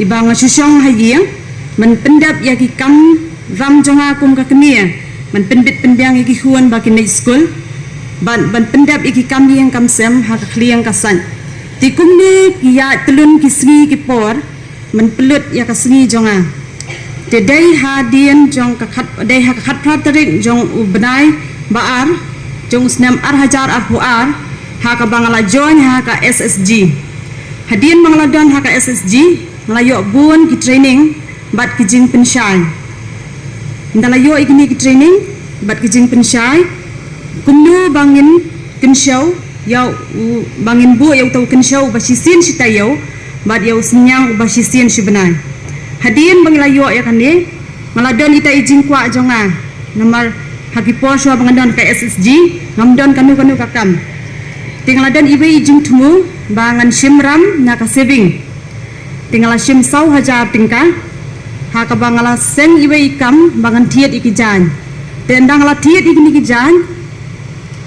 ibang susyong hayang man pendap ya ki kam ram jonga kum ka kenia man pendit pendang iki huan ba ki school ban pendap iki kam yang kam sem ha ka kliang ka san ti kum ni ya telun ki sri ki por man pelut ya ka sri jonga te dai ha dien jong ka khat dai ha ka khat pratrik jong ubnai baar jong snam ar hajar ar huar ha ka bangala join ha ka SSG hadien mangala don ha ka SSG ngalayo bun ki training bat ki jing pensyai ndalayo ikini ki training bat ki jing pensyai kumnu bangin kenshaw yaw bangin bu yaw taw kenshaw ba sisin sitayaw bat yaw senyang ba sisin sibenai hadien bangilayo ya kani ngaladon ita ijing kwa jonga namar hagi posho bangandon ka SSG ngamdon kanu kakam tinggaladon ibe ijing tumu bangan shimram na ka saving tingala shim saw hajar tingka ha ka bangala seng ibe ikam bangan tiet ikijan tendang la tiet ikini kijan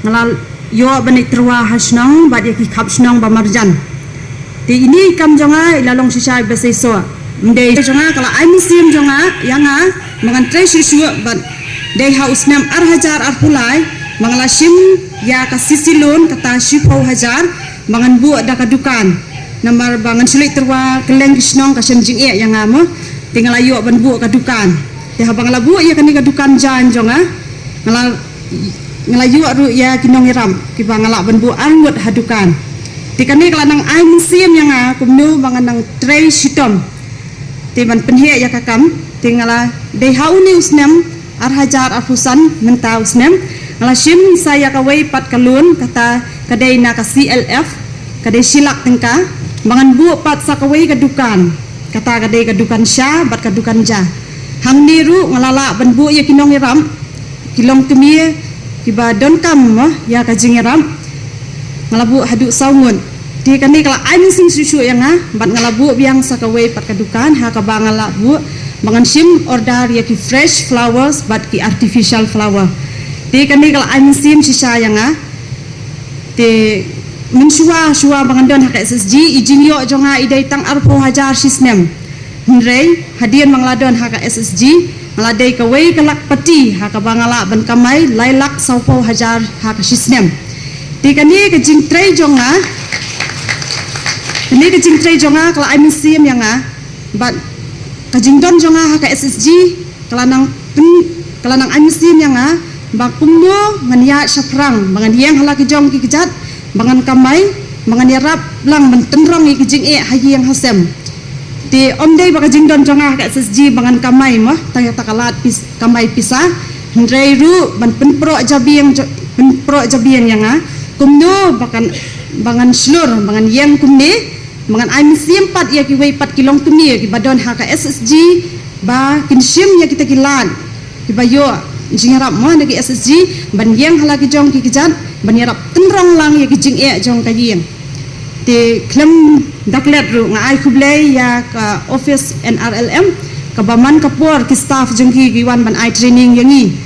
ngalal yo bani terwa hasnang bat yaki khap snang ba marjan ti ini ikam jonga ilalong sisai beseso mde jonga kala ai musim jonga yanga mangan tre sisu bat dei haus nam ar hajar ar pulai mangala shim ya ka sisilun kata shipau hajar mangan bu da kadukan namar bangan sulit terwa keleng kisnong ka senjing e yang amo tinggal ayo ban bu kadukan ya bangala bu ya kan kadukan jan jonga ngalayu ru ya kinong iram ki bangala ban bu angut hadukan tikane kelanang ai musim yang kumnu bangan nang tre sitom tiban penhe ya kakam tingala dei hauni usnem ar hajar ar husan menta usnem ngalasim saya kawai pat kalun kata kadai na ka CLF kadai silak tingka bangan bu pat sakawai kadukan kata kadai kadukan sya bat kadukan ja hang niru ngalala ban bu ya kinong iram kilong tumie kiba don kam ya kajing iram ngalabu haduk saungun di kani kala ai sing susu yang bat ngalabu biang sakawai pat kadukan ha ka bangala bu bangan sim order ya ki fresh flowers bat ki artificial flower di kani kala ai sim sisa yang te mensuwa bangan don ha ka SSG ijing yo jonga idai tang arpo hajar sisnem Hnrei hadian mangladon ha ka SSG ngaladai ka wei kalak pati ha ka bangala ban kamai lailak saupo hajar ha ka sisnem di kani ka jing trei jonga ini kajing trei jonga kala ai musim yang bat kajing don jonga ha ka SSG kelanang ai musim yang ba kumno ngania saprang bangan yang hala ki jong ki kijat bangan kamai bangan yarap lang bentenrong ki jing e hayi yang hasem ti omdei ba kajing don jonga ha ka SSG bangan kamai mah taya takalat kamai pisah hendrei ru ban penpro jabi yang kumno bakan bangan slur bangan yang kumne mangan ai musim pat ya ki wei pat kilong tumi ki badon ha ka SSG ba kinsim ya kita kilan ki bayo jingarap mo na ki SSG ban yang hala ki jong ki kijan ban yarap tenrong lang ya ki jing e jong ka yin te klem daklet ru nga ai khublei ya ka office NRLM ka baman kapor ki staff jong ki wan ban ai training yangi